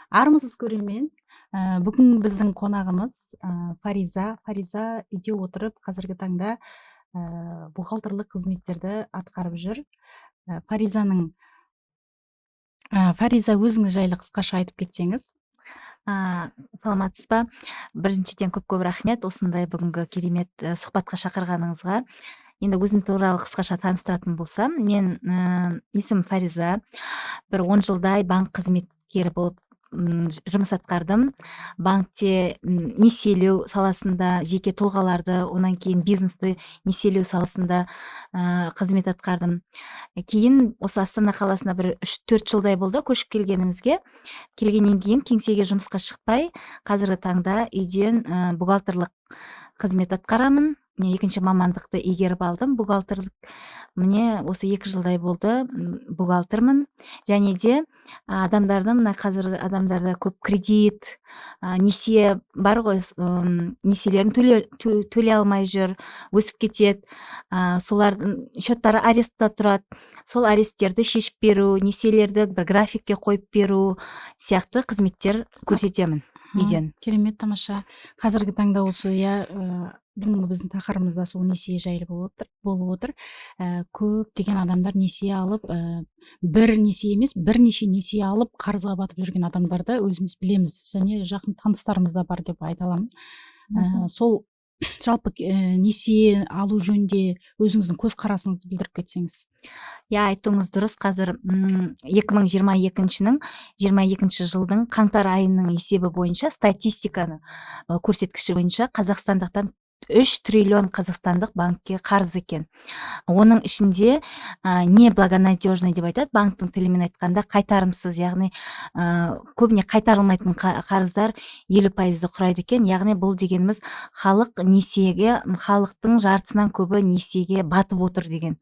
Армысыз көрермен. Бүгін біздің қонағымыз Фариза. Фариза үйде отырып қазіргі таңда бухгалтерлік қызметтерді атқарып жүр. Фаризаның Фариза өзіңіз жайлы қысқаша айтып кетсеңіз. Саламатсыз ба? Біріншіден көп рахмет осындай бүгінгі керемет сұхбатқа шақырғаныңызға. Енді өзім туралы қысқаша таныстыратын болсам, мен есімім Фариза. Бір 10 жылдай банк қызметкері болып жұмыс атқардым. Банкте несиелеу саласында жеке тұлғаларды, онан кейін бизнесті несиелеу саласында қызмет атқардым. Кейін осы Астана қаласына бір 3-4 жылдай болды көшіп келгенімізге. Келгеннен кейін кеңсеге жұмысқа шықпай, қазіргі таңда үйден бухгалтерлік қызмет атқарамын. Мен екінші мамандықты игеріп алдым, бухгалтерлік. Міне осы 2 жылдай болды бухгалтермін. Және де қазіргі адамдарда көп кредит, несие бар ғой, несиелерін төлей алмай жүр, өсіп кетеді. Солардың счеттары арестта тұрады. Сол аресттерді шешіп беру, несиелерді бір графикке қойып беру сияқты қызметтер көрсетемін үйден. Керемет, тамаша. Қазіргі таңда осы бүгінгі біздің тақырыбымызда сол несие жайлы болып отыр. Көптеген адамдар несие алып, бір несие емес, бірнеше несие алып қарызға батып жүрген адамдарды өзіміз білеміз, және жақын таныстарымыз да бар деп айта аламын. Сол жалпы несие алу жөнінде өзіңіздің көзқарасыңызды білдіріп кетсеңіз. Айтуыңыз дұрыс. Қазір 2022-нің 22 жылдың қаңтар айының есебі бойынша, статистиканы көрсеткіші бойынша қазақстандықтан 3 триллион қазақстандық банкке қарыз екен. Оның ішінде неблагонадежный деп айтады, банктың тілімен айтқанда қайтарымсыз, яғни көбіне қайтарылмайтын қарыздар 50%-ді құрайды екен. Яғни бұл дегеніміз халықтың жартысынан көбі несиеге батып отыр деген.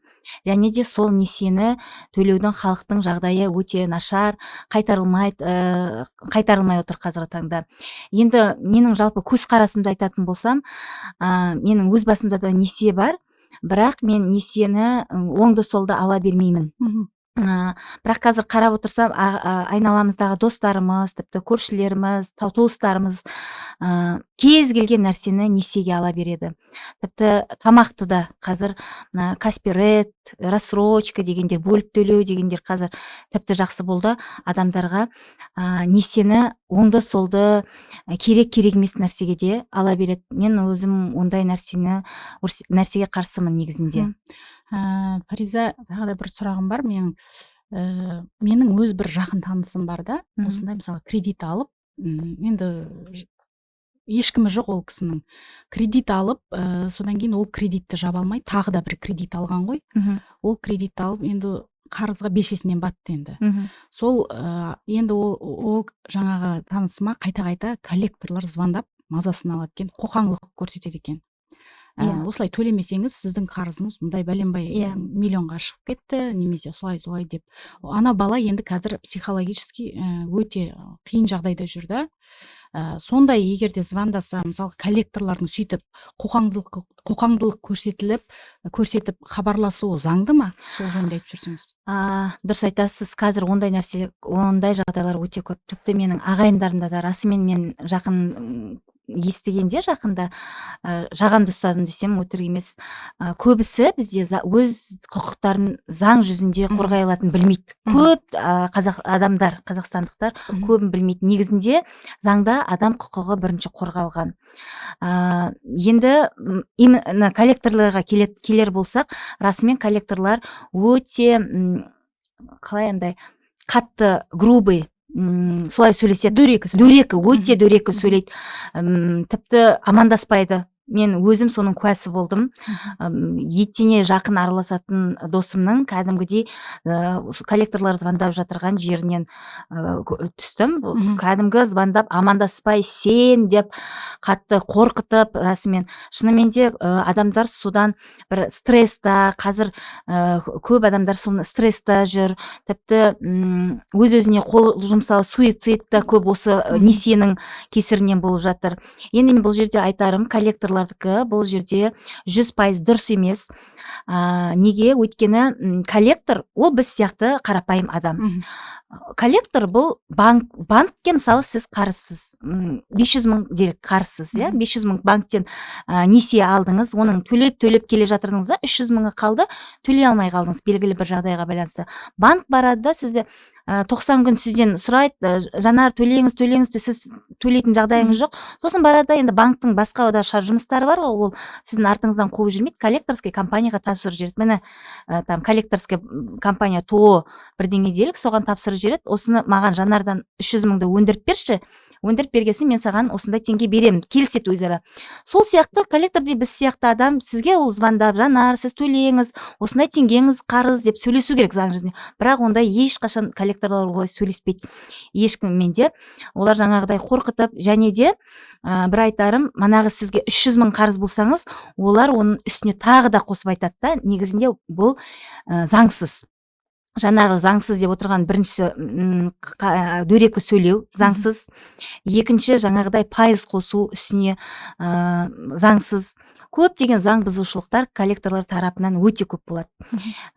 Және де сол несиені төлеудің халықтың жағдайы өте нашар, қайтарылмай отыр қазіргі таңда. Енді менің жалпы көзқарасымды айтатын болсам, менің өз басымда да несие бар, бірақ мен несиені оңды солды ала бермеймін. Бірақ қазір қарап отырсам, айналамыздағы достарымыз, тіпті көршілеріміз, туыстарымыз кез келген нәрсені несиеге ала береді. Тіпті тамақты да қазір Каспирет, рассрочка дегендер, бөліп төлеу дегендер қазір тіпті жақсы болды. Адамдарға несиені оңды солды керек емес нәрсеге де ала береді. Мен өзім ондай нәрсеге қарсымын негізінде. Фариза, тағы да бір сұрағым бар. Менің өз бір жақын танысым бар да, осындай мысалы кредит алып, енді ешкімі жоқ ол кісінің. Кредит алып, содан кейін ол кредитті жаба алмай, тағы да бір кредит алған ғой. Ол кредит алып, енді қарызға бешесінен батты енді. Сол енді ол жаңағы танысыма қайта коллекторлар звондап мазасын алады екен, қоқаңлық көрсетеді екен. Осылай төлемесеңіз, сіздің қарызыңыз мұндай бәленбай миллионға шығып кетті, немесе солай деп. Ана бала енді қазір психологически өте қиын жағдайда жүр да. Сондай егерде звондаса, мысалы коллекторлардың сөйтіп қоқаңдылық көрсетіп хабарласуы заңды ма? Сол жөнінде айтып жүрсеңіз. Дұрыс айтасыз. Қазір ондай жағдайлар өте көп. Тіпті менің ағайындарымда да расымен мен жақын естігенде жақында жағамды ұстадым десем өтірік емес. Көбісі бізде өз құқықтарын заң жүзінде қорғай алатын білмейді. Көп адамдар, қазақстандықтар көбін білмейді. Негізінде заңда адам құқығы бірінші қорғалған. Енді коллекторларға келер болсақ, расымен коллекторлар өте қатты, грубый, солай сөйлеседі, өте дөрекі сөйлейді, тіпті амандаспайды. Мен өзім соның куәсі болдым. Еттене жақын араласатын досымның кәдімгідей коллекторлар звондап жатырған жерінен түстім. Кәдімгі звондап амандаспай сен деп қатты қорқытып, расымен. Шынымен де адамдар содан бір стресста, қазір көп адамдар соны стресста жүр. Тіпті өз-өзіне қол жұмсау, суицидта көп осы несиенің кесірінен болып жатыр. Енді мен бұл жерде айтарым, коллекторлар бұл жерде 100% дұрыс емес. Неге? Өйткені коллектор ол біз сияқты қарапайым адам. коллектор бұл банкке мысалы сіз қарызсыз, 500 мың делік қарызсыз, иә, 500 мың банктен несие алдыңыз, оның төлеп келе жатырдыңыз да, 300 мыңы қалды, төлей алмай қалдыңыз белгілі бір жағдайға байланысты. Банк барады да сізде 90 күн сізден сұрайды, Жанар төлеңіз, сіз төлейтін жағдайыңыз жоқ. Сосын барады, енді банктың басқа да жұмыстары бар, ол сіздің артыңыздан қуып жүрмейді, коллекторский компанияға тапсырып жібереді. Міне там коллекторский компания ТО бірдеңе делік, соған тапсырып жібереді. Осыны маған Жанардан 300 мыңды өндіріп берші, өндіріп бергесін мен саған осындай теңге беремін, келіседі өзара. Сол сияқты коллекторде біз сияқты адам сізге ол звондап, Жанар, сіз төлеңіз, осындай теңгеңіз қарыз деп сөйлесу керек заң жүзінде. Бірақ ондай ешқашан коллекторлар олай сөйлеспейді ешкіммен де. Олар жаңағыдай қорқытып, және де бір айтарым, манағы сізге 300 мың қарыз болсаңыз, олар оның үстіне тағы да қосып айтады да, негізінде бұл заңсыз. Жаңағы заңсыз деп отырған біріншісі дөрекі сөйлеу, заңсыз. Екінші жаңағыдай пайыз қосу үстіне заңсыз. Көптеген заң бұзушылықтар коллекторлар тарапынан өте көп болады.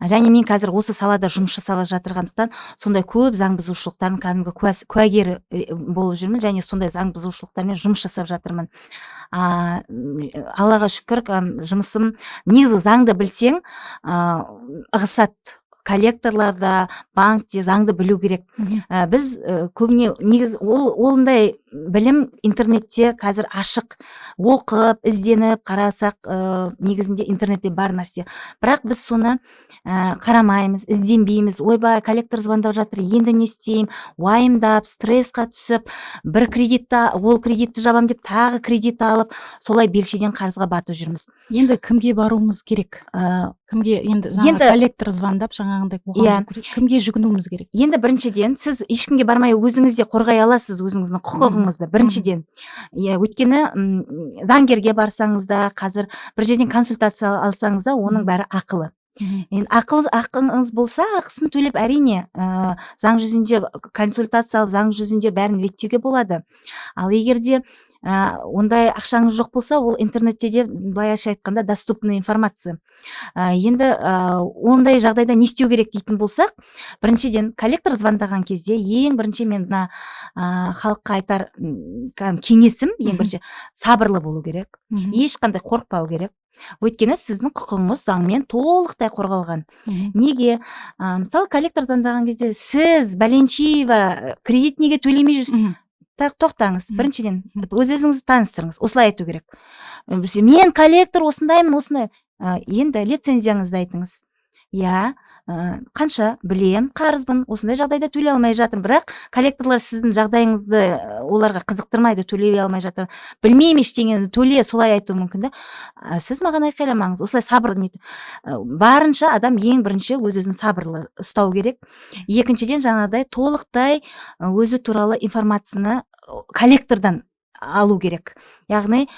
Және мен қазір осы салада жұмыс жасап жатырғандықтан сондай көп заң бұзушылықтарын кәдімгі куәгері болып жүрмін, және сондай заң бұзушылықтармен жұмыс жасап жатырмын. Аллаға шүкір, жұмысым, негізі заңды білсең ығысады. Коллекторларда, банкте заңды білу керек. Біз көбіне негіз олындай білім интернетте қазір ашық, оқып, ізденіп қарасақ, негізінде интернетте бар нәрсе. Бірақ біз соны қарамаймыз, ізденбейміз. Ойбай, коллектор звондап жатыр, енді не істеймін, уайымдап, стрессқа түсіп, бір ол кредитті жабам деп тағы кредит алып, солай белшеден қарызға батып жүрміз. Енді кімге баруымыз керек? Кімге енді коллектор звондап жаңағындай кімге жүгінуіміз керек? Енді біріншіден сіз ешкімге бармай өзіңіз де қорғай аласыз өзіңіздің құқығыңызды. Біріншіден, өйткені заңгерге барсаңыз да, қазір бір жерден консультация алсаңыз да, оның бәрі ақылы. Ақыңыз болса, ақысын төлеп, әрине заң жүзінде консультация алып, заң жүзінде бәрін реттеуге болады. Ал егерде ондай ақшаңыз жоқ болса, ол интернетте де баяғыша айтқанда доступный информация. Енді ондай жағдайда не істеу керек дейтін болсақ, біріншіден коллектор звондаған кезде ең бірінші мен халыққа айтар кеңесім, ең бірінші сабырлы болу керек, ешқандай қорықпау керек. Өйткені сіздің құқығыңыз заңмен толықтай қорғалған. Неге? Мысалы, коллектор звондаған кезде сіз бәленшеева кредит неге төлемей жүрсіз? Тоқтаңыз, біріншіден өз-өзіңізді таныстырыңыз, осылай айту керек. Мен коллектор осындаймын, осындай. Енді лицензияңызды айтыңыз. Қанша білем, қарызбын, осындай жағдайда төлей алмай жатырмын, бірақ коллекторлар сіздің жағдайыңызды оларға қызықтырмайды, төлей алмай жатыр. Білмеймін ештеңені, төле, солай айтуы мүмкін да. Сіз маған айқайламаңыз, осылай сабырлы нетіп. Барынша адам ең бірінші өз-өзін сабырлы ұстау керек. Екіншіден, жаңағыдай толықтай өзі туралы информацияны коллектордан алу керек. Яғни,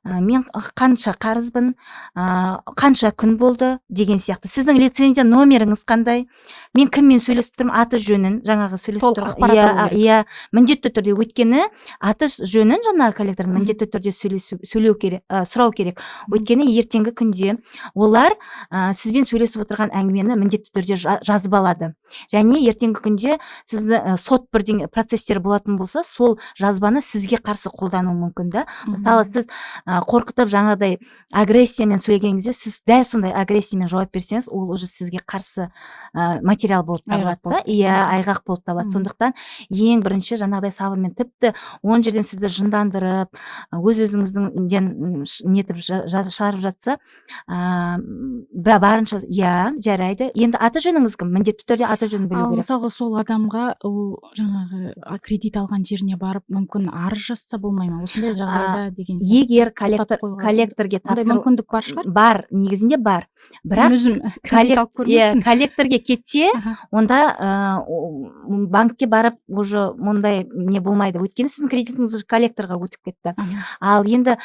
мен қанша қарызбын, қанша күн болды деген сияқты. Сіздің лицензия номеріңіз қандай? Мен кіммен сөйлесіп тұрмын, аты жөнін, жаңағы сөйлесіп тұрған. Міндетті түрде, өйткені аты жөнін жаңағы коллектордың міндетті түрде сұрау керек. Өйткені ертеңгі күнде олар сізбен сөйлесіп отырған әңгімені міндетті түрде жазып алады. Және ертеңгі күнде сізді сот бірдеңе процестер болатын болса, сол жазбаны сізге қарсы қолдану мүмкін да. Мысалы, сіз қорқытып жаңағыдай агрессиямен сөйлеген кезде, сіз дәл сондай агрессиямен жауап берсеңіз, ол уже сізге қарсы материал болып табылады да, айғақ болып табылады. Сондықтан ең бірінші жаңағыдай сабырмен, тіпті 10 жерден сізді жындандырып, өз-өзіңіздің нетіп шығарып жатса, барынша жарайды. Енді аты жөніңіз кім? Міндетті түрде аты жөнін білу керек. Мысалға, сол адамға жаңағы кредит алған жеріне барып, мүмкін арыз жазса болмай ма? Осындай жағдайда деген. Егер коллекторге мүмкіндік бар шығар? Бар, негізінде бар. Бірақ коллекторге кетсе, онда банкке барып уже мұндай не болмайды. Өйткені сіздің кредитіңіз коллекторға өтіп кетті. Ал енді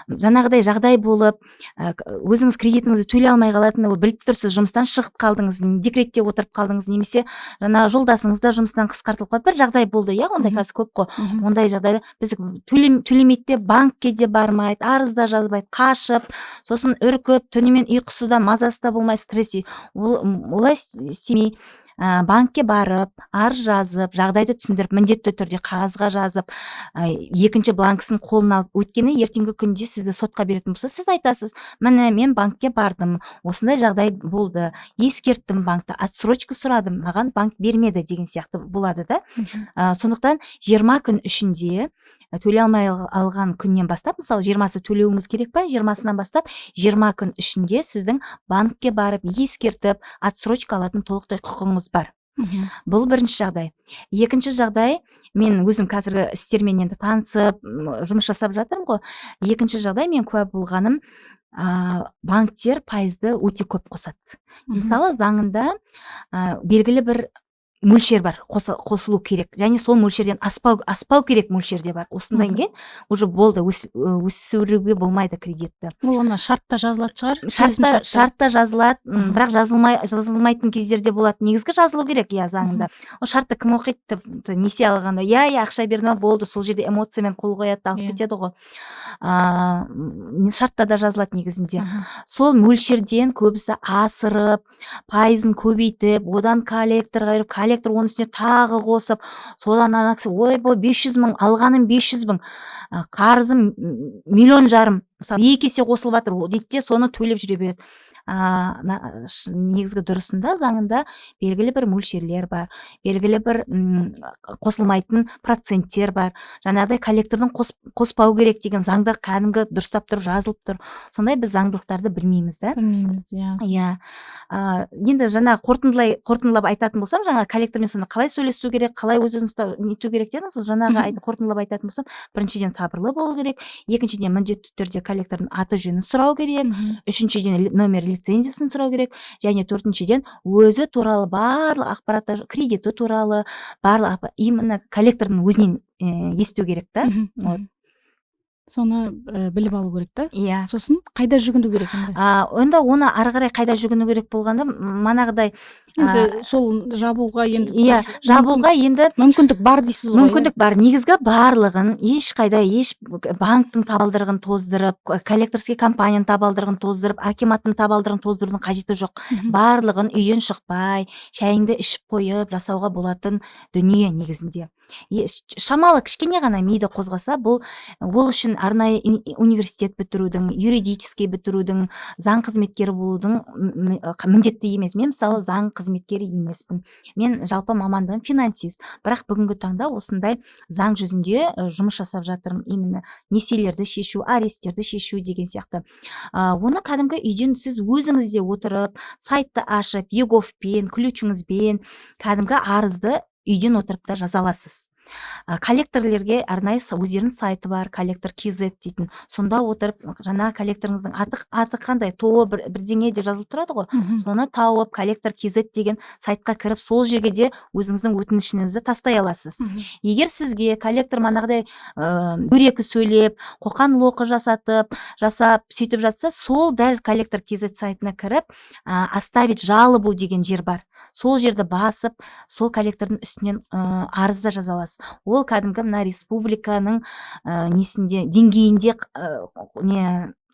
жаңағыдай жағдай болып, өзіңіз кредитіңізді төлей алмай қалатыны біліп тұрсыз, жұмыстан шығып қалдыңыз, декретте отырып қалдыңыз, немесе жаңа жолдасыңыз да жұмыстан қысқартылып қалды, бір жағдай болды, ондай қазір көп қой. Ондай жағдайда біз төлемейді, банкке де бармайды, арызда жазбайды, қашып, сосын үркіп, түнімен ұйқысы да, мазасы да болмай, стресс. Олай істемей, банкке барып арыз жазып жағдайды түсіндіріп міндетті түрде қағазға жазып екінші бланкісін қолына алып, өйткені ертеңгі күнде сізді сотқа беретін болса сіз айтасыз, міне мен банкке бардым, осындай жағдай болды, ескерттім банкты, отсрочка сұрадым, маған банк бермеді деген сияқты болады да. Сондықтан 20 күн ішінде төлей алмай алған күннен бастап, мысалы 20-сы төлеуіңіз керек па, 20-сынан бастап 20 күн ішінде сіздің банкке барып ескертіп отсрочка алатын толықтай құқығыңыз бар. Бұл бірінші жағдай. Екінші жағдай, мен өзім қазіргі істермен енді танысып жұмыс жасап жатырмын ғой. Екінші жағдай, мен куә болғаным, банктер пайызды өте көп қосады. Мысалы заңында белгілі бір мөлшер бар, қосылу керек, және сол мөлшерден аспау керек мөлшерде бар. Осындан кейін уже болды, өсіруге болмайды кредитті. Ол ана шартта жазылады шығар? Шартта жазылады, бірақ жазылмайтын кездерде болады. Негізгі жазылу керек, заңында. Ол шартты кім оқиды, несие алғанда, ақша берді, болды, сол жерде эмоциямен қол қояды, алып кетеді ғой. Шартта да жазылады негізінде. Сол мөлшерден көбісі асырып, пайызын көбейтіп, одан коллекторға беріп, коллектор оның үстіне тағы қосып, содан анаксы, ойбой, 500 мың, алғаным 500 мың, қарызым 1,5 миллион, мысалы 2 есе қосылып жатыр, дейді де соны төлеп жүре береді. Негізгі дұрысында заңында белгілі бір мөлшерлер бар, белгілі бір қосылмайтын проценттер бар. Жаңағыдай коллектордың қоспау керек деген заңда кәдімгі дұрыстап тұр, жазылып тұр. Сондай біз заңдылықтарды білмейміз да. Білмейміз, иә. Енді жаңа қорытындылап айтатын болсам, жаңа коллектормен сонда қалай сөйлесу керек, қалай өз-өзін нету керек дедіңіз, жаңағы қорытындылап айтатын болсам, біріншіден сабырлы болу керек, екіншіден міндетті түрде коллектордың аты жөнін сұрау керек, үшіншіден номер лицензиясын сұрау керек, және төртіншіден өзі туралы барлық ақпараттар, кредиті туралы барлық именно коллектордың өзінен есту керек та. Соны біліп алу керек та. Иә. Сосын қайда жүгінду керек онда? Онда оны ары қарай қайда жүгіну керек болғанда, манағыдай сол жабуға енді мүмкіндік бар дейсіз ғой. Мүмкіндік бар. Негізгі барлығын ешқайда банктың табалдырығын тоздырып, коллекторский компанияның табалдырығын тоздырып, акиматтың табалдырығын тоздырудың қажеті жоқ. Барлығын үйден шықпай, шайыңды ішіп қойып жасауға болатын дүние негізінде. Шамалы кішкене ғана миды қозғаса, ол үшін арнайы университет бітірудің, юридический бітірудің, заң қызметкері болудың міндетті емес. Мен мысалы заң қызметкері емеспін. Мен жалпы мамандығым финансист. Бірақ бүгінгі таңда осындай заң жүзінде жұмыс жасап жатырмын. Именно несиелерді шешу, аресттерді шешу деген сияқты. Оны кәдімгі үйден сіз өзіңізде отырып, сайтты ашып, егофпен, ключіңізбен кәдімгі арызды үйден отырып та жаза аласыз. Коллекторлерге арнайы өздерінің сайты бар, коллектор KZ дейтін. Сонда отырып, жаңа коллекторыңыздың аты қандай, ТО бірдеңе деп жазылып тұрады ғой. Соны тауып, коллектор KZ деген сайтқа кіріп, сол жерге де өзіңіздің өтінішіңізді тастай аласыз. Егер сізге коллектор манағыдай дөрекі сөйлеп, қоқан-лоқы жасап, сөйтіп жатса, сол дәл коллектор KZ сайтына кіріп, оставить жалобу деген жер бар. Сол жерді басып, сол коллектордың үстінен арызды жаза аласыз. Ол кәдімгі мына республиканың деңгейінде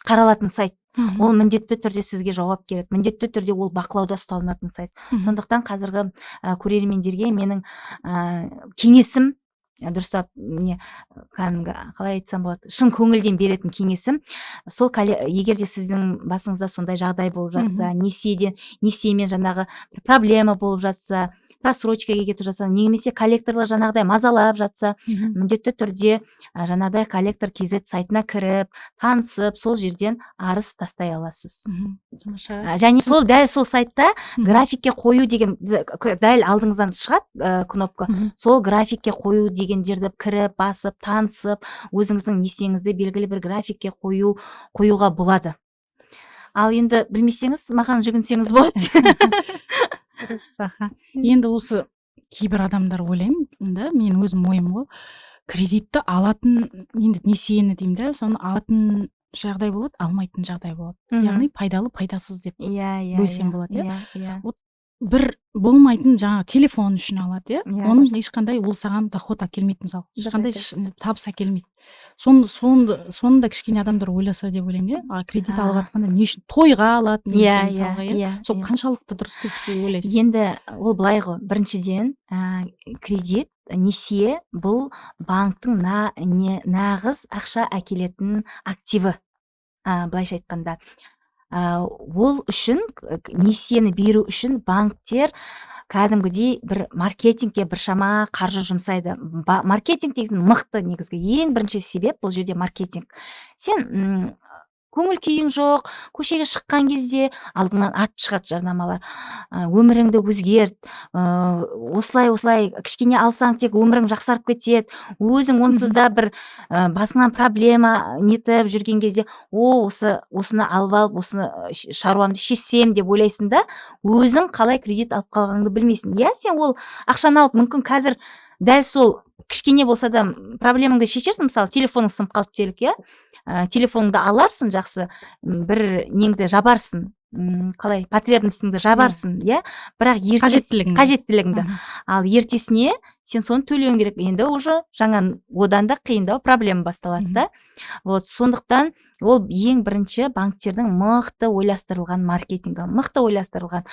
қаралатын сайт. Ол міндетті түрде сізге жауап береді. Міндетті түрде ол бақылауда ұсталынатын сайт. Сондықтан қазіргі көрермендерге менің кеңесім, дұрыстап кәдімгі қалай айтсам болады, шын көңілден беретін кеңесім, сол егер де сіздің басыңызда сондай жағдай болып жатса, несиемен жаңағы проблема болып жатса, просрочкаға кетіп жатса, немесе коллекторлар жаңағыдай мазалап жатса, міндетті түрде жаңағыдай коллектор KZ сайтына кіріп, танысып, сол жерден арыз тастай аласыз. Және дәл сол сайтта графикке қою деген дәл алдыңыздан шығады кнопка. Сол графикке қою деген жерді кіріп, басып, танысып, өзіңіздің несиеңізді белгілі бір графикке қоюға болады. Ал енді білмесеңіз, маған жүгінсеңіз болады. Енді осы кейбір адамдар ойлаймын да, мен өзім ойым ғой, кредитті алатын, енді несиені деймін да, соны алатын жағдай болады, алмайтын жағдай болады. Яғни пайдалы, пайдасыз деп бөлсем болады. бір болмайтын жаңағы телефон үшін алады, Иә, оның дұрыс. ешқандай ол саған доход әкелмейді, мысалы Дұрыс ешқандай айтасың. табыс әкелмейді. Соны да кішкене адамдар ойласа деп ойлаймын, кредит алып жатқанда не үшін тойға алады немесе Иә, мысалға, иә, сол иә. қаншалықты дұрыс деп сіз ойлайсыз? Енді ол былай ғой, біріншіден кредит, несие бұл банктың нағыз ақша әкелетін активі. Былайша айтқанда, ол үшін несиені беру үшін банктер кәдімгідей бір маркетингке біршама қаржы жұмсайды. Маркетинг деген мықты негізгі ең бірінші себеп бұл жерде маркетинг. Сен көңіл күйің жоқ, көшеге шыққан кезде алдыңнан атып шығады жарнамалар. Өміріңді өзгерт, осылай кішкене алсаң тек өмірің жақсарып кетеді. Өзің онсыз да бір басыңнан проблема нетіп жүрген кезде, осыны алып алып, осыны шаруамды шешсем деп ойлайсың да, өзің қалай кредит алып қалғаныңды білмейсің. Иә, сен ол ақшаны алып мүмкін қазір дәл сол кішкене болса да проблемаңды шешерсің. Мысалы, телефоның сынып қалды делік, иә, телефоныңды аларсың, жақсы бір неңді жабарсың, қалай потребностіңді жабарсың, иә, бірақ қажеттілігіңді. Ал ертесіне сен соны төлеуің керек. Енді уже жаңа одан да қиындау проблема басталады да. Сондықтан ол ең бірінші банктердің мықты ойластырылған маркетингі, мықты ойластырылған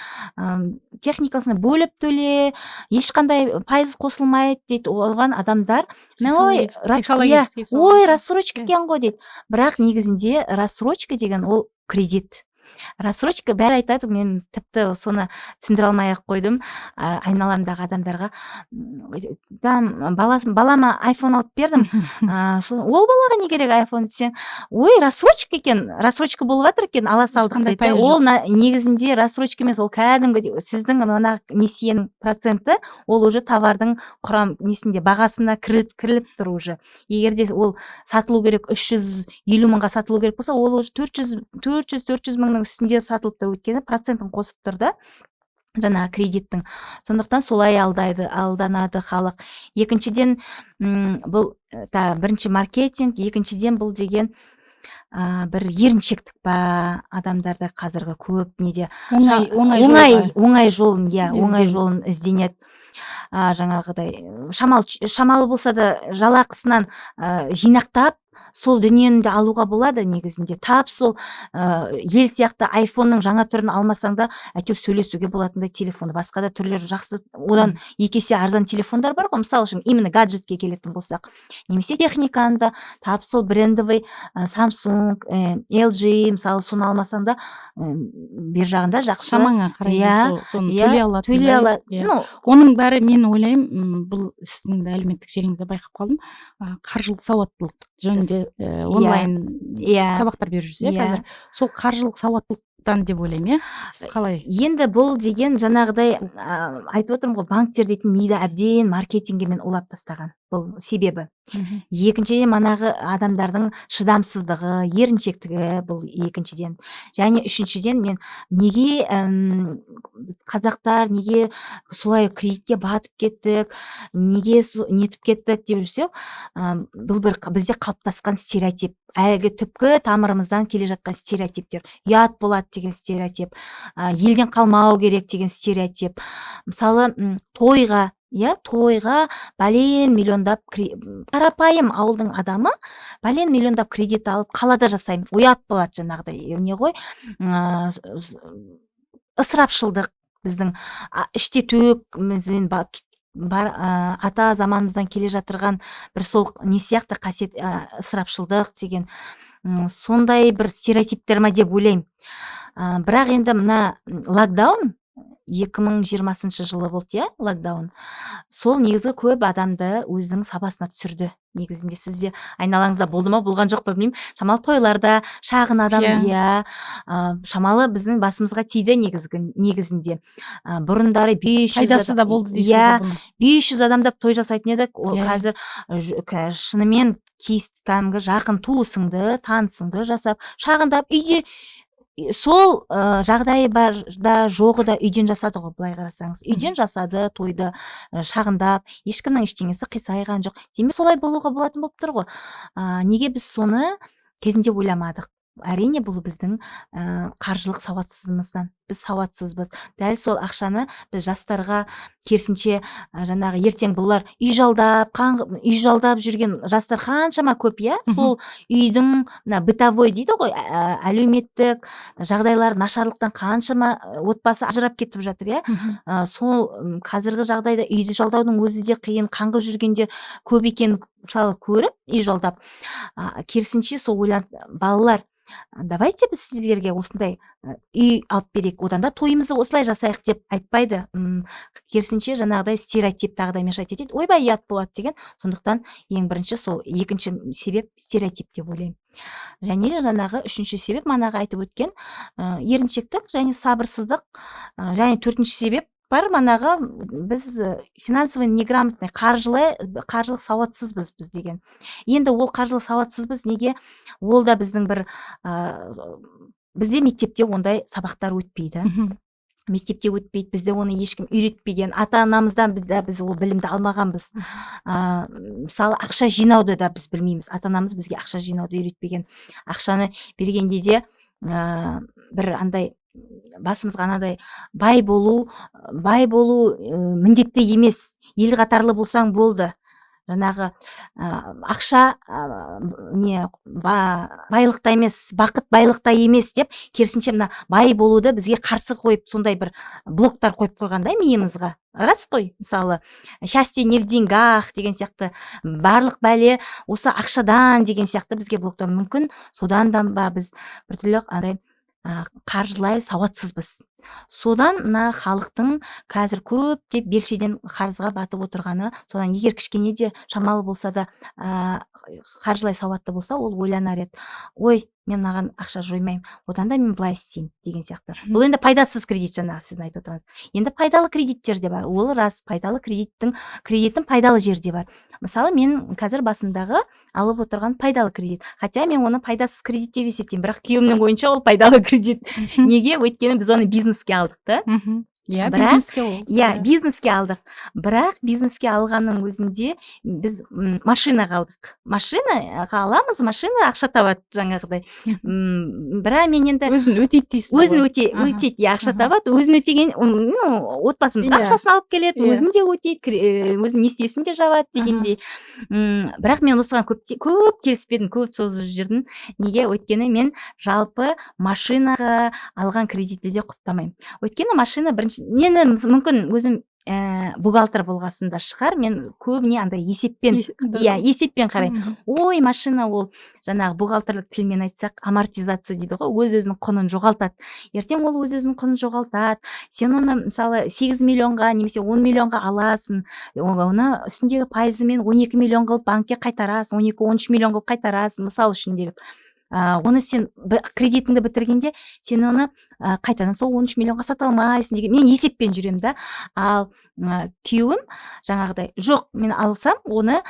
техникасына бөліп төле, ешқандай пайыз қосылмайды дейді. Оған адамдар рассрочка екен ғой дейді. Бірақ негізінде рассрочка деген ол кредит. Рассрочка бәрі айтады, мен тіпті соны түсіндіре алмай ақ қойдым айналамдағы адамдарға. Балама айфон алып бердім, ол балаға не керек айфон десең, рассрочка екен, рассрочка болып жатыр екен, ала салдық дейді. Ол негізінде рассрочка емес, ол кәдімгі сіздің мына несиенің проценті, ол уже товардың несінде бағасына кіріліп тұр уже. Егер де ол сатылу керек 350 мыңға сатылу керек болса, ол уже 400 мыңның үстінде сатылып тұр, өйткені процентін қосып тұр да жаңа кредиттің. Сондықтан солай алданады халық. Екіншіден, бұл бірінші маркетинг, екіншіден бұл деген бір еріншектік па адамдарда қазіргі көп неде оңай жолын ізденеді. Жаңағыдай шамалы болса да жалақысынан жинақтап сол дүниені алуға болады негізінде. Тап сол ел сияқты айфонның жаңа түрін алмасаң да, әйтеуір сөйлесуге болатындай телефоны, басқа да түрлері жақсы, одан 2 есе арзан телефондар бар ғой, мысалы үшін именно гаджетке келетін болсақ. Немесе техниканы да тап сол брендовый Samsung, LG, мысалы соны алмасаң да, бер жағында жақсы. Шамаңа қарай соны төлей алады. Оның бәрі, мен ойлаймын, бұл сіздің әлеуметтік желіңізде байқап қалдым, қаржылық сауаттылық жөнінде онлайн сабақтар беріп жүрсіз, қазір. Сол қаржылық сауаттылықтан деп ойлаймын, сіз қалай? Енді бұл деген жаңағыдай айтып отырмын ғой, банктер дейтін миды әбден маркетингімен улап тастаған. Бұл себебі. Екіншіден, манағы адамдардың шыдамсыздығы, еріншектігі, бұл екіншіден. Және үшіншіден, мен неге қазақтар неге солай кредитке батып кеттік, неге нетіп кеттік деп жүрсе, бұл бір бізде қалыптасқан стереотип. Әлгі түпкі тамырымыздан келе жатқан стереотиптер. Ұят болады деген стереотип, елден қалмау керек деген стереотип. Мысалы, тойға бәлен миллиондап, қарапайым ауылдың адамы бәлен миллиондап кредит алып қалада жасаймын. Ұят болады жаңағыдай. Не ғой, ысырапшылдық біздің іште төк бар, ата заманымыздан келе жатырған бір сол не сияқты қасиет, ысырапшылдық деген сондай бір стереотиптер ма деп ойлаймын. Бірақ енді мына локдаун 2020 жылы болды, локдаун. Сол негізі көп адамды өзінің сабасына түсірді. Негізінде сізде айналаңызда болды ма, болған жоқ па білмеймін. Шамалы тойларда шағын адам, шамалы біздің басымызға тиді негізінде. Бұрындары 500 адамдап той жасайтын едік. Ол қазір шынымен кәдімгі жақын туысыңды, танысыңды жасап, шағындап үйде сол жағдайы бар да жоғы да үйден жасады ғой, былай қарасаңыз. Үйден жасады тойды, шағындап, ешкімнің ештеңесі қисайған жоқ. Демек солай болуға болатын болып тұр ғой. Неге біз соны кезінде ойламадық? Әрине бұл біздің қаржылық сауатсыздығымыздан. біз сауатсызбыз. Дәл сол ақшаны біз жастарға керісінше жаңағы ертең бұлар үй жалдап жүрген жастар қаншама көп, иә, сол үйдің мына бытовой дейді ғой, әлеуметтік жағдайлар нашарлықтан қаншама отбасы ажырап кетіп жатыр, иә. Сол қазіргі жағдайда үйді жалдаудың өзі де қиын, қаңғып жүргендер көп екенін мысалы көріп үй жалдап, керісінше сол ойланып, балалар, давайте біз сіздерге осындай үй алып берейік, одан да тойымызды осылай жасайық деп айтпайды. Керісінше жаңағыдай стереотип тағы да мешать етеді, ойбай ұят болады деген. Сондықтан ең бірінші сол екінші себеп стереотип деп ойлаймын. Және жаңағы үшінші себеп манағы айтып өткен еріншектік және сабырсыздық. Және төртінші себеп бар, манағы біз финансовый неграмотный, қаржылық сауатсызбыз біз деген. Енді ол қаржылық сауатсызбыз неге? Ол да біздің бір бізде мектепте ондай сабақтар өтпейді. Мектепте өтпейді, бізде оны ешкім үйретпеген, ата-анамыздан біз ол білімді алмағанбыз. Мысалы ақша жинауды да біз білмейміз, ата-анамыз бізге ақша жинауды үйретпеген. Ақшаны бергенде де бір андай басымызға анадай бай болу міндетті емес, ел қатарлы болсаң болды. Жаңағы ақша байлықта емес, бақыт байлықта емес деп, керісінше мына бай болуды бізге қарсы қойып, сондай бір блоктар қойып қойғандай миымызға. Рас қой, мысалы счастье не в деньгах деген сияқты, барлық бәле осы ақшадан деген сияқты бізге блоктар. Мүмкін содан да ба біз біртүрлі андай қаржылай сауатсызбыз. Содан мына халықтың қазір көптеп белшеден қарызға батып отырғаны, содан егер кішкене де шамалы болса да қаржылай сауатты болса, ол ойланар еді. Ой, мен мынаған ақша жоймаймын, одан да мен былай істейін деген сияқты. Бұл енді пайдасыз кредит, жаңағы сіздің айтып отырғаныңыз. Енді пайдалы кредиттер де бар. Ол рас, пайдалы кредиттің пайдалы жерде бар. Мысалы, мен қазір басындағы алып отырған пайдалы кредит. Хотя мен оны пайдасыз кредит деп есептеймін, бірақ күйеуімнің ойынша ол пайдалы кредит. Неге? Өйткені біз оны бизнеске алдық та. Бизнеске алдық. Бірақ бизнеске алғанның өзінде біз машинаға алдық. Машинаға аламыз, машина ақша табады жаңағыдай. Бірақ мен енді өзін өтейді дейсіз. Өзін өтейді, ақша табады. Өзін өтеген, отбасымызға ақшасын алып келеді, өзін де өтейді, өзін несиесін де жабады дегендей. Бірақ мен осыған көп келіспедім, көп созып жүрдім. Неге? Өйткені мен жалпы машинаға алған кредитті де құптамаймын. Өйткені машина нені мүмкін өзім бухгалтер болғасында шығар, мен көбіне андай есеппен қараймын. Ой, машина ол жаңағы бухгалтерлік тілмен айтсақ амортизация дейді ғой, өз-өзінің құнын жоғалтады. Ертең ол өз-өзінің құнын жоғалтады. Сен оны мысалы 8 миллионға немесе 10 миллионға аласың, оны үстіндегі пайызымен 12 миллион қылып банкке қайтарасың, 12-13 миллион қылып қайтарасың, мысалы үшін деп. Оны сен кредитіңді бітіргенде сен оны қайтадан сол 13 миллионға сата алмайсың деген мен есеппен жүремін да. Ал күйеуім жаңағыдай жоқ, мен алсам оны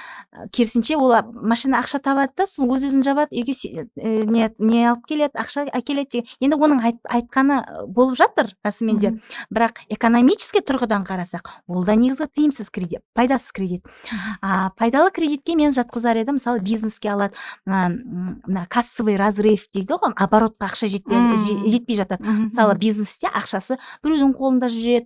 керісінше ол машина ақша табады да, сол өз-өзін жабады, үйге не алып келеді, ақша әкеледі деген. Енді оның айтқаны болып жатыр расымен де, бірақ экономический тұрғыдан қарасақ, ол да негізі тиімсіз кредит, пайдасыз кредит. Пайдалы кредитке мен жатқызар едім, мысалы бизнеске алады, мына кассовый разрыв дейді ғой, оборотқа ақша жетпей жатады. Мысалы бизнесте ақшасы біреудің қолында жүреді,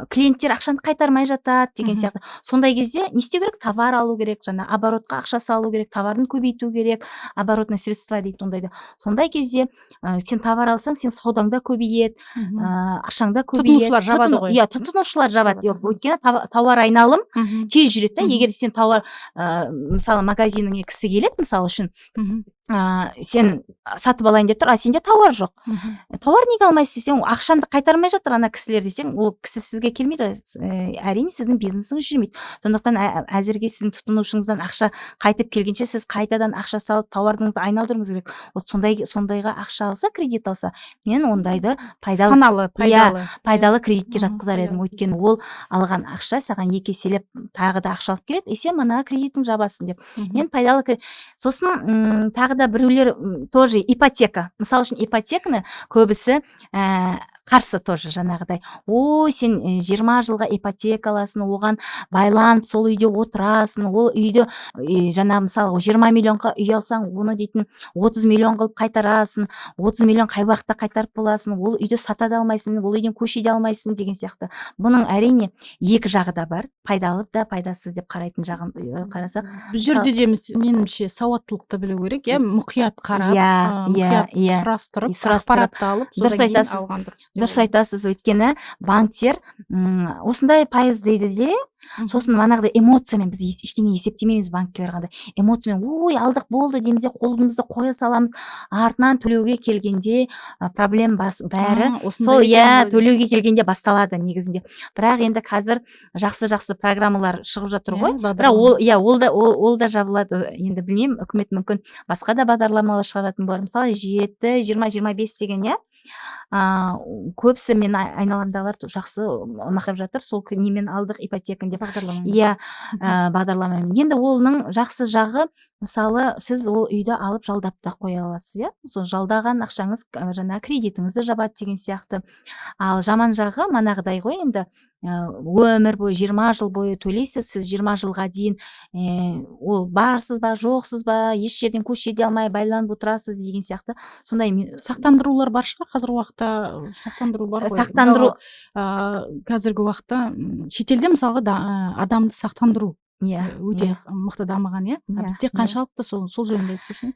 клиенттер ақшаны қайтармай жатады деген сияқты. Сондай кезде не істеу керек? Товар алу керек, жаңа оборотқа ақша салу керек, товарын көбейту керек, оборотный средства дейді ондайды. Сондай кезде сен товар алсаң, сен саудаңда көбейеді, ақшаңда көбейеді. Тұтынушылар жабады ғой. Тұтынушылар жабады. Өйткені товар айналым тез жүреді да. Егер сен товар, мысалы магазиніңе кісі келеді, мысалы үшін, сен сатып алайын деп тұр, сенде товар жоқ. Товар неге алмайсыз десең, ақшамды қайтармай жатыр ана кісілер десең, ол кісі сізге келмейді. Әрине сіздің бизнесіңіз жүрмейді. Сондықтан әзірге сіздің тұтынушыңыздан ақша қайтып келгенше сіз қайтадан ақша салып товарыңызды айналдыруыңыз керек. Вот сондайға ақша алса, кредит алса, мен ондайды пайдалы кредитке жатқызар едім. Өйткені ол алған ақша саған екі еселеп тағы да ақша алып келеді, сен мына кредитің жабасын деп. Мен пайдалы кредит. Сосын тағы да біреулер тоже ипотека. Мысалы үшін ипотеканы көбісі қарсы тоже жаңағыдай. Ой, сен 20 жылға ипотека аласың, оған байланып сол үйде отырасың, ол үйде жаңағы мысалы 20 миллионға үй алсаң, оны дейтін 30 миллион қылып қайтарасың, 30 миллион қай уақытта қайтарып боласың, ол үйді сата да алмайсың, ол үйден көше де алмайсың деген сияқты. Бұның әрине екі жағы да бар, пайдалы да пайдасыз деп қарайтын жағын қарасақ. Бұл жерде де меніңше сауаттылықты білу керек, иә, мұқият қарап, мұқият сұрастырып, ақпаратты алып, содан кейін алған дұрыс. Дұрыс айтасыз, өйткені банктер осындай пайыз дейді де, сосын манағыдай эмоциямен, біз ештеңе есептемейміз банкке барғанда, эмоциямен ой алдық болды дейміз де, қолымызды қоя саламыз, артынан төлеуге келгенде проблем бәрі сол төлеуге келгенде басталады негізінде. Бірақ енді қазір жақсы программалар шығып жатыр ғой, бірақ ол да жабылады. Енді білмеймін, үкімет мүмкін басқа да бағдарламалар шығаратын болар, мысалы 7, 20-25 деген, көбісі мен айналамдағылар жақсы мақап жатыр, сол немен алдық ипотеканы деп бағдарламамен. Енді оның жақсы жағы, мысалы сіз ол үйді алып жалдап та қоя аласыз, сол жалдаған ақшаңыз жаңа кредитіңізді жабады деген сияқты. Ал жаман жағы манағыдай ғой, енді өмір бойы 20 жыл бойы төлейсіз, сіз 20 жылға дейін ол барсыз ба жоқсыз ба, еш жерден көше де алмай байланып отырасыз деген сияқты. Сондай сақтандырулар бар шығар, қазіргі уақытта сақтандыру бар ғой. Сақтандыру қазіргі уақытта шетелде мысалға адамды сақтандыру өте мықты дамыған, бізде қаншалықты сол жөнінде айтып жүрсің?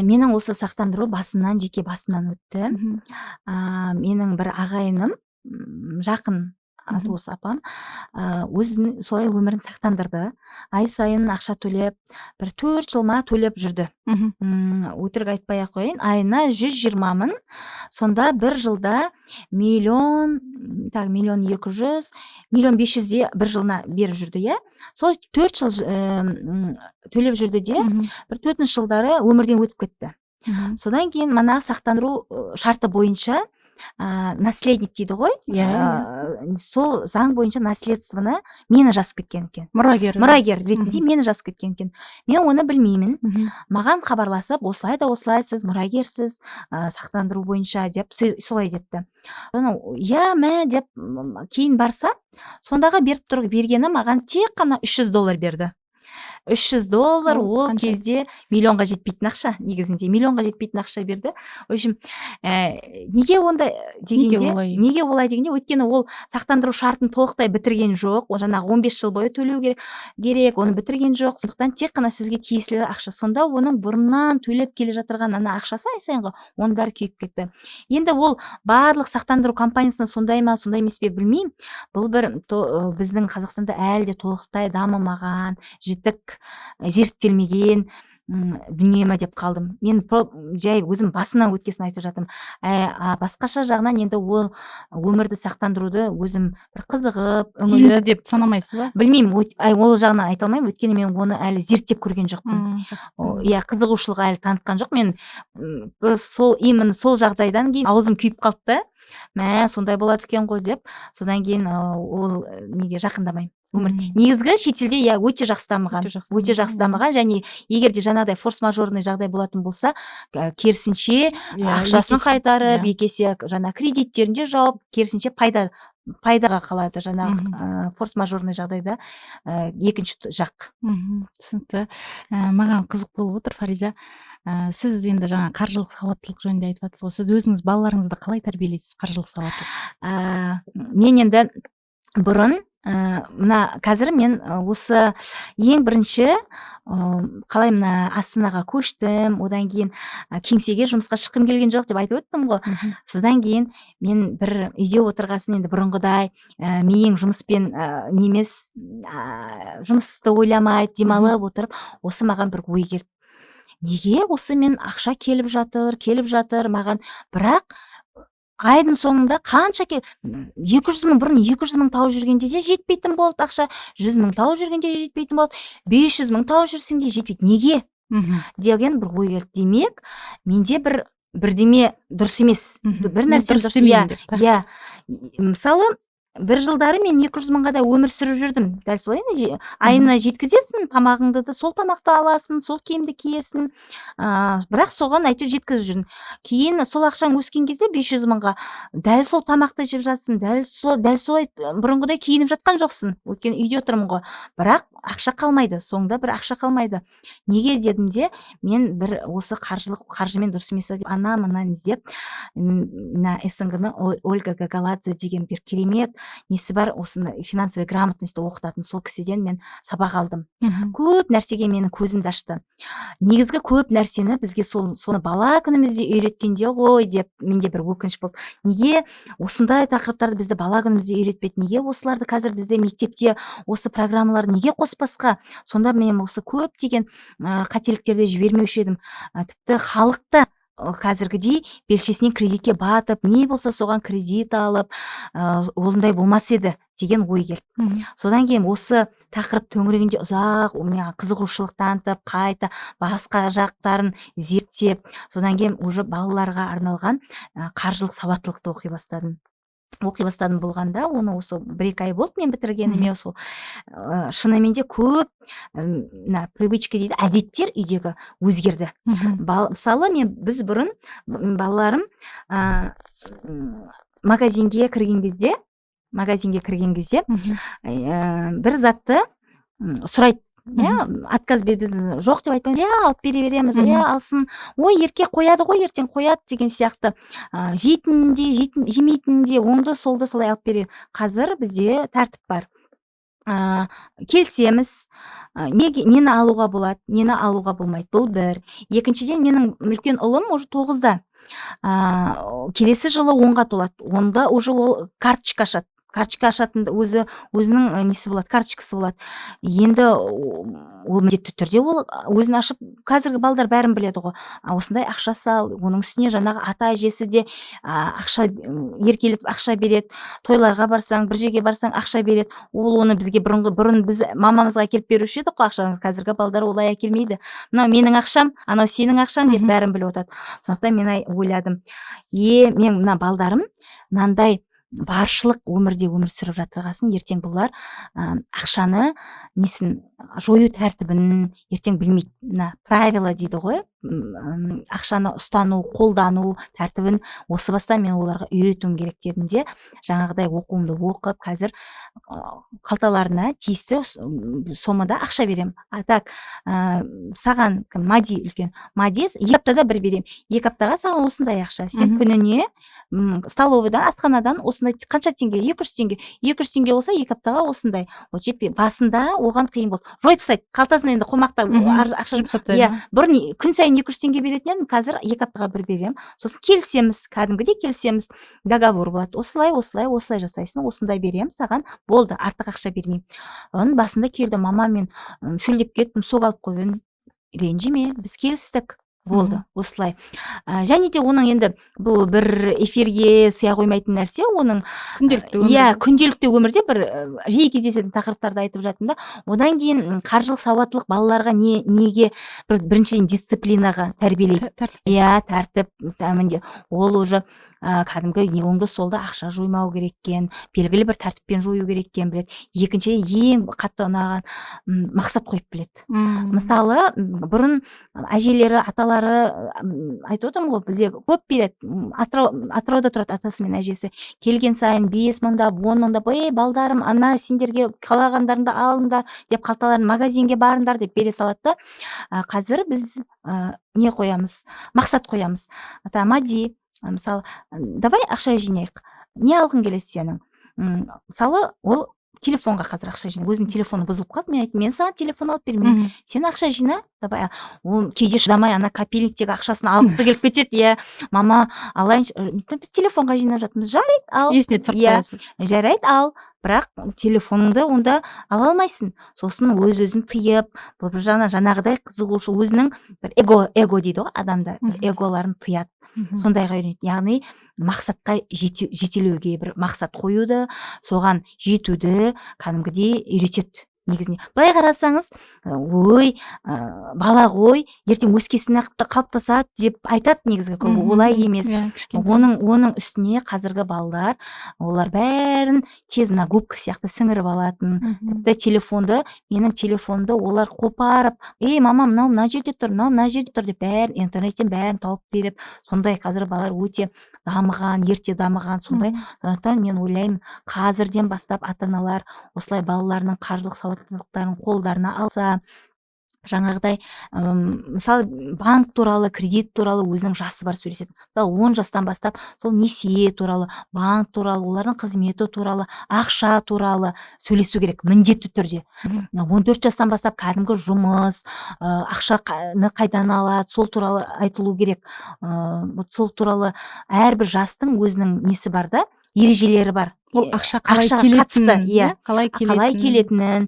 Менің осы сақтандыру жеке басымнан өтті. Менің бір ағайыным, жақын туыс апам, өзінің солай өмірін сақтандырды. Ай сайын ақша төлеп, бір 4 жылма төлеп жүрді. Өтірік айтпай ақ қояйын, айына 120 мың, сонда бір жылда миллион 200, миллион 500 де бір жылына беріп жүрді, сол 4 жыл төлеп жүрді де, бір 4 жылдары өмірден өтіп кетті. Содан кейін мана сақтандыру шарты бойынша наследник дейді ғой, сол заң бойынша наследствоны мені жазып кеткен екен. Мұрагер ретінде мені жазып кеткен екен. Мен оны білмеймін. Маған хабарласып, осылай да осылай сіз мұрагерсіз сақтандыру бойынша деп солай депті. Деп кейін барса, сондағы бергені маған тек қана $300 берді. $300 ол кезде миллионға жетпейтін ақша, негізінде миллионға жетпейтін ақша берді. В общем, неге онда дегенде, неге олай дегенде, өйткені ол сақтандыру шартын толықтай бітірген жоқ, ол жаңағы 15 жыл бойы төлеу керек, оны бітірген жоқ, сондықтан тек қана сізге тиесілі ақша. Сонда оның бұрыннан төлеп келе жатырған ана ақшасы ай сайынғы, оның бәрі күйіп кетті. Енді ол барлық сақтандыру компаниясына сондай ма, сондай емес пе білмеймін. Бұл бір біздің Қазақстанда әлі де толықтай дамымаған, жетік зерттелмеген дүние ма деп қалдым. Мен жай өзім басымнан өткесін айтып жатырмын. Басқаша жағынан енді ол өмірді сақтандыруды өзім бір қызығып, тиімді деп санамайсыз ба? Білмеймін, ол жағынан айта алмаймын, өйткені мен оны әлі зерттеп көрген жоқпын. Қызығушылық әлі танытқан жоқ. Мен сол жағдайдан кейін аузым күйіп қалды, сондай болады екен ғой деп, содан кейін ол неге жақындамаймын. Негізгі шетелде өте жақсы дамыған, және егер де жаңағыдай форс-мажорный жағдай болатын болса, керісінше ақшасын қайтарып, екесе жаңа кредиттерін жауып, керісінше пайдаға қалады жаңағы форс-мажорный жағдайда екінші жақ. Түсінікті. Маған қызық болып отыр, Фариза. Сіз енді жаңа қаржылық сауаттылық жөнінде айтып жатсыз ғой. Сіз өзіңіз балаларыңызды қалай тәрбиелейсіз қаржылық сауаттылық? Мен енді бұрын қазір мен осы ең бірінші қалай Астанаға көштім, одан кейін кеңсеге жұмысқа шыққым келген жоқ деп айтып өттім ғой. Содан кейін мен бір үйде отырғасын енді бұрынғыдай миың жұмыспен немес, жұмысты ойламайды, демалып отырып, осы маған бір ой келді. Неге осы мен ақша келіп жатыр маған, бірақ айдың соңында қанша 200 мың, бұрын 200 мың тауып жүргенде де жетпейтін болды ақша, 100 мың тауып жүргенде де жетпейтін болды, 500 мың тауып жүрсең де жетпейді. Неге? Деген бір ой келді. Демек, менде бірдеме дұрыс емес. Бір нәрсе дұрыс емес. Мысалы, бір жылдары мен 200 мыңға да өмір сүріп жүрдім. Дәл солай айына жеткізесің, тамағыңды да сол тамақты аласың, сол киімді киесің. Бірақ соған әйтеуір жеткізіп жүрдім. Кейін сол ақшаң өскен кезде 500 мыңға дәл сол тамақты жеп жатсың, дәл солай бұрынғыдай киініп жатқан жоқсың. Өйткені үйде отырмын ғой. Бірақ ақша қалмайды, соңында бір ақша қалмайды. Неге дедім де, мен бір осы қаржымен дұрыс емес деп ана-мынаны іздеп, мына СНГ-ны Ольга Гагаладзе деген бір керемет несі бар, осыны финансовый грамотностьті оқытатын сол кісіден мен сабақ алдым. Көп нәрсеге менің көзімді ашты. Негізгі көп нәрсені бізге соны бала күнімізде үйреткенде ғой деп менде бір өкініш болды. Неге осындай тақырыптарды бізді бала күнімізде үйретпеді? Неге осыларды қазір бізде мектепте осы программаларды неге қоспасқа? Сонда мен осы көптеген қателіктерді жібермеуші едім. Тіпті халықты қазіргідей белшесінен кредитке батып, не болса соған кредит алып, осындай болмас еді деген ой келді. Содан кейін осы тақырып төңірегінде ұзақ қызығушылық танытып, қайта басқа жақтарын зерттеп, содан кейін уже балаларға арналған қаржылық сауаттылықты оқи бастадым болғанда, оны осы 1-2 ай болды мен бітіргеніме. Сол шынымен де көп привычка дейді, әдеттер үйдегі өзгерді. Мысалы біз бұрын балаларым магазинге кірген кезде бір затты сұрайды. Отказ біз жоқ деп айтпаймыз, алып бере береміз, алсын, ой, ерке қояды ғой, ертең қояды деген сияқты. Жемейтінде оңды солды солай алып бере. Қазір бізде тәртіп бар. Келсеміз, нені алуға болады, нені алуға болмайды, бұл бір. Екіншіден, менің үлкен ұлым уже 9-да. Келесі жылы 10-ға толады. Онда уже ол карточка ашады. Карточка ашатында өзінің несі болады, карточкасы болады. Енді ол міндетті түрде ол өзін ашып, қазіргі балдар бәрін біледі ғой. Осындай ақша сал, оның үстіне жаңағы ата әжесі де еркелетіп ақша береді. Тойларға барсаң, бір жерге барсаң ақша береді. Ол оны бізге бұрын біз мамамызға әкеліп беруші едік қой ақшаны. Қазіргі балдар олай әкелмейді. Мынау менің ақшам, анау сенің ақшаң деп бәрін біліп отырады. Сондықтан мен ойладым, мен мына балдарым мынандай баршылық өмірде өмір сүріп жатырғасын, ертең бұлар ақшаны несін жою тәртібін ертең білмейді. Правила дейді ғой, ақшаны ұстану, қолдану тәртібін осы бастан мен оларға үйретуім керек дедім де, жаңағыдай оқуымды оқып, қазір қалталарына тиісті сомада ақша берем. Так, саған Мади үлкен, Мади 2 аптада бір берем. 2 аптаға саған осындай ақша. Сен күніне столовыйдан, асханадан осындай қанша теңге? 200 теңге. 200 теңге болса 2 аптаға осындай. Басында оған қиын болды. Жойып тастайды. Қалтасына енді қомақта ақша жойып тастайды. Бұрын күн сайын 200 теңге беретін едім, қазір 2 аптаға бір берем. Сосын келісеміз, кәдімгідей келісеміз. Договор болады. Осылай жасайсың, осындай берем саған. Болды, артық ақша бермеймін. Оның басында келді, мама, мен шөлдеп кеттім, су алып қойын. Ренжіме, біз келістік. Болды, осылай. Және де оның енді бұл бір эфирге сыя қоймайтын нәрсе, оның күнделікті өмірде бір жиі кездесетін тақырыптарды айтып жатырмын да. Одан кейін қаржылық сауаттылық балаларға неге біріншіден дисциплинаға тәрбиелейді. Тәртіп, ол уже кәдімгі оңды солды ақша жоймау керек екен, белгілі бір тәртіппен жою керек екен біледі. Екіншіден ең қатты ұнаған мақсат қойып біледі. Мысалы, бұрын әжелері, аталары айтып отырмын ғой, бізде көп береді. Атырауда тұрады атасы мен әжесі. Келген сайын 5 мыңдап, 10 мыңдап, балдарым, ана сендерге қалағандарыңды алыңдар деп, қалталарын магазинге барыңдар деп бере салады. Қазір біз не қоямыз? Мақсат қоямыз. Мади, мысалы, давай ақша жинайық. Не алғың келеді сенің? Мысалы, ол телефонға қазір ақша жина. Өзінің телефоны бұзылып қалды. Мен айттым, мен саған телефон алып бермеймін. Сен ақша жина, давай. Ол кейде шыдамай ана копильниктегі ақшасын алғысы келіп кетеді. Мама, алайыншы. Біз телефонға жинап жатырмыз. Жарайды, ал. Есіне түсіріп қоясың. Жарайды, ал. Бірақ телефоныңды онда ала алмайсың. Сосын өзін тыйып, бұл жаңағыдай қызығушы өзінің бір эго дейді ғой, адамда эголарын тыяды. Сондайға үйренеді. Яғни мақсатқа жетелеуге бір мақсат қоюды, соған жетуді кәдімгідей үйретеді. негізінде. Былай қарасаңыз, ой, бала ғой, ертең өскесін қалыптасады деп айтады негізгі көбі, олай емес. Оның үстіне қазіргі балалар, олар бәрін тез мына губка сияқты сіңіріп алатын. Тіпті менің телефонды олар қопарып, мама, мына жерде тұр, мына жерде тұр деп бәрін интернеттен бәрін тауып беріп, сондай қазір балалар өте дамыған, ерте дамыған, сондай. Сондықтан мен ойлаймын, қазірден бастап ата-аналар осылай балаларының қаржылық сауаттылықтарын қолдарына алса, жаңағыдай мысалы банк туралы, кредит туралы өзінің жасы бар сөйлеседі. Мысалы 10 жастан бастап сол несие туралы, банк туралы, олардың қызметі туралы, ақша туралы сөйлесу керек міндетті түрде. 14 жастан бастап кәдімгі жұмыс, ақшаны қайдан алады, сол туралы айтылу керек. Сол туралы әрбір жастың өзінің несі бар да, ережелері бар. Ол ақша қалай келетінін.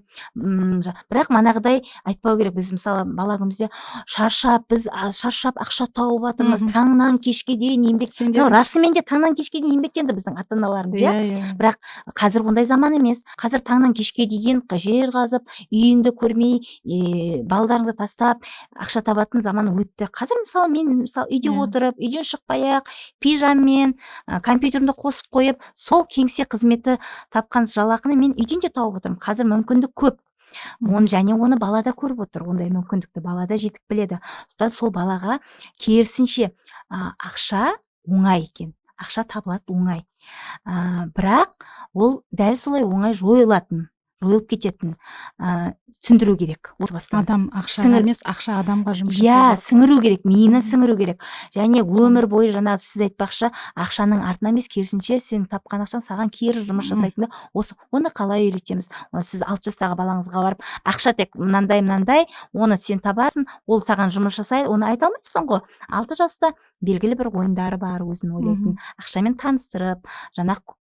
Бірақ манағыдай айтпау керек. Біз мысалы бала күнімізде шаршап ақша тауып жатырмыз, таңнан кешке дейін еңбектенді. Расымен де таңнан кешке дейін еңбектенді біздің ата-аналарымыз, бірақ қазір ондай заман емес. Қазір таңнан кешке дейін жер қазып, үйіңді көрмей, балдарыңды тастап ақша табатын заман өтті. Қазір мысалы мен үйде отырып, үйден шықпай-ақ пижаммен компьютерімді қосып қойып, сол кеңсе қызметі тапқан жалақыны мен үйден де тауып отырмын. Қазір мүмкіндік көп. Оны балада көріп отыр. Ондай мүмкіндікті балада жетік біледі. Сол балаға керісінше ақша оңай екен. Ақша табылады оңай. Бірақ ол дәл солай оңай жойылып кететін түсіндіру керек. Адам ақшаға емес, ақша адамға жұмыс сіңіру керек, миына сіңіру керек. Және өмір бойы жаңағы сіз айтпақшы, ақшаның артынан емес, керісінше сен тапқан ақшаң саған кері жұмыс жасайтынды. Оны қалай үйретеміз? Сіз 6 жастағы балаңызға барып, ақша тек мынандай, оны сен табасың, ол саған жұмыс жасайды, оны айта алмайсың ғой. 6 жаста белгілі бір ойындары бар, өзін ойлайтын. Ақшамен таныстырып, жаңағы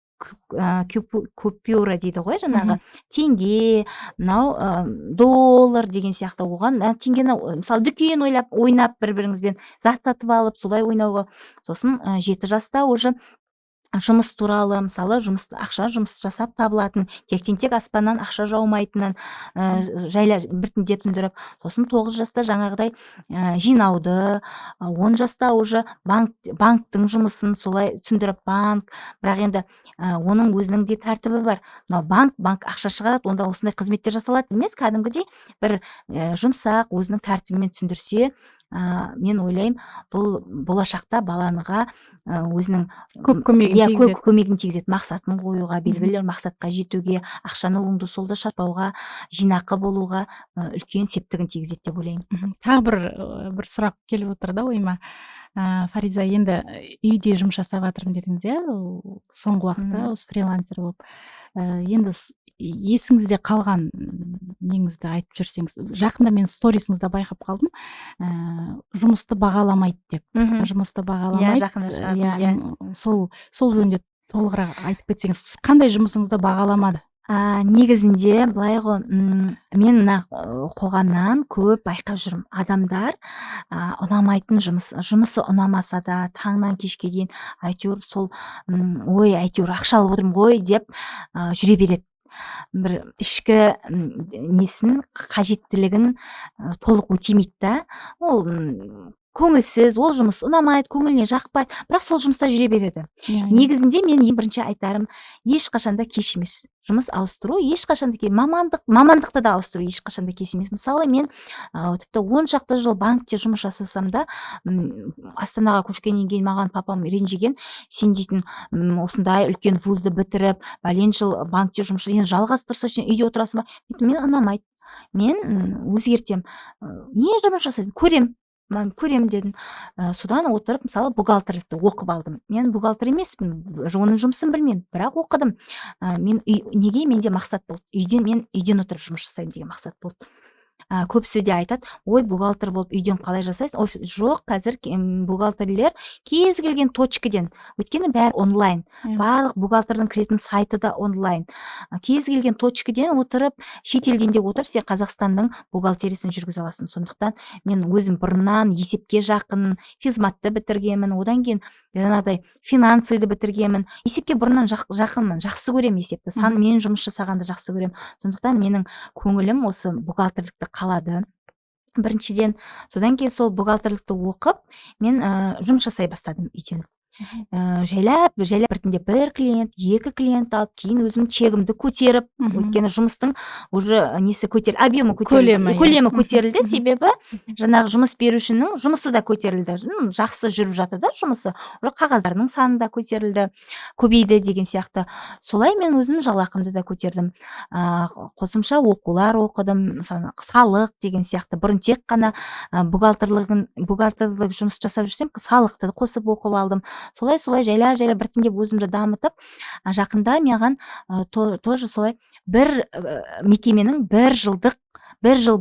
купюра дейді ғой, жаңағы теңге, мынау доллар деген сияқты, оған теңгені мысалы дүкен ойнап бір-біріңізбен зат сатып алып, солай ойнауға. Сосын 7 жаста уже жұмыс туралы, мысалы ақша жұмыс жасап табылатын, тек аспаннан ақша жаумайтынын біртіндеп түсіндіріп, сосын 9 жаста жаңағыдай жинауды, 10 жаста уже банктың жұмысын солай түсіндіріп, бірақ енді оның өзінің де тәртібі бар. Банк ақша шығарады, онда осындай қызметтер жасалады емес, кәдімгідей бір жұмсақ өзінің тәртібімен түсіндірсе, мен ойлаймын, бұл болашақта баланыға өзінің көп көмегін тигізеді. Мақсатын қоюға, белгілі мақсатқа жетуге, ақшаны оңды солды шарпауға, жинақы болуға үлкен септігін тигізеді деп ойлаймын. Тағы бір сұрақ келіп отыр да ойыма. Фариза, енді үйде жұмыс жасап жатырмын дедіңіз, соңғы уақытта осы фрилансер болып. Енді есіңізде қалған неңізді айтып жүрсеңіз. Жақында мен сторисіңізді байқап қалдым. Жұмысты бағаламайды деп. Жұмысты бағаламайды. Сол жөнінде толығырақ айтып кетсеңіз, қандай жұмысыңызды бағаламады? Негізінде былай ғой, мен қоғамнан көп байқап жүрмін. Адамдар ұнамайтын жұмысы ұнамаса да, таңнан кешке дейін әйтеуір әйтеуір ақша алып отырмын ғой деп жүре береді. Бір ішкі несін, қажеттілігін толық өтемейді да. Ол көңілсіз, ол жұмыс ұнамайды, көңіліне жақпайды, бірақ сол жұмыста жүре береді. Негізінде мен ең бірінші айтарым, ешқашанда кеш емес. Жұмыс ауыстыру ешқашанда мамандықты да ауыстыру ешқашанда кеш емес. Мысалы, мен тіпті 10 шақты жыл банкте жұмыс жасасам да, Астанаға көшкеннен кейін маған папам ренжіген, сен дейтін осындай үлкен вузды бітіріп, бәлен жыл банкте жұмыс жасап, жалғастырса сен үйде отырасың ба? Мен ұнамайды. Мен өзгертем. Не жұмыс жасайсың? Көрем дедім. Содан отырып, мысалы, бухгалтерлікті оқып алдым. Мен бухгалтер емеспін, оның жұмысын білмеймін, бірақ оқыдым. Неге менде мақсат болды? Мен үйден отырып жұмыс жасаймын деген мақсат болды. көбісі де айтады, ой, бухгалтер болып үйден қалай жасайсың? Жоқ, қазір бухгалтерлер кез келген точкіден, өйткені бәрі онлайн, барлық бухгалтердің кіретін сайты да онлайн, кез келген точкіден отырып, шетелден де отырып, сен Қазақстанның бухгалтериясын жүргізе аласың. Сондықтан мен өзім бұрыннан есепке жақын, физматты бітіргенмін, одан кейін жаңағыдай финансыйды бітіргенмін. Есепке бұрыннан жақынмын, жақсы көремін есепті, санмен жұмыс жасағанды жақсы көремін. Сондықтан менің көңілім осы бухгалтерлікті қалады. Біріншіден, содан кейін сол бухгалтерлікті оқып, мен жұмыс жасай бастадым үйден. Жайлап біртіндеп бір клиент, екі клиент алып, кейін өзім чегімді көтеріп, өйткені жұмыстың уже несі көтерілді, объемы көтерілді, көлемі көтерілді, себебі жаңағы жұмыс берушінің жұмысы да көтерілді, жақсы жүріп жатыр да жұмысы, қағаздарының саны да көтерілді, көбейді деген сияқты. Солай мен өзім жалақымды да көтердім. Қосымша оқулар оқыдым, салық деген сияқты. Бұрын тек қана бухгалтерлік жұмыс жасап жүрсем, салықты қосып оқып алдым. Солай жайлап біртіндеп өзімді дамытып, жақында маған тоже солай бір мекеменің бір жыл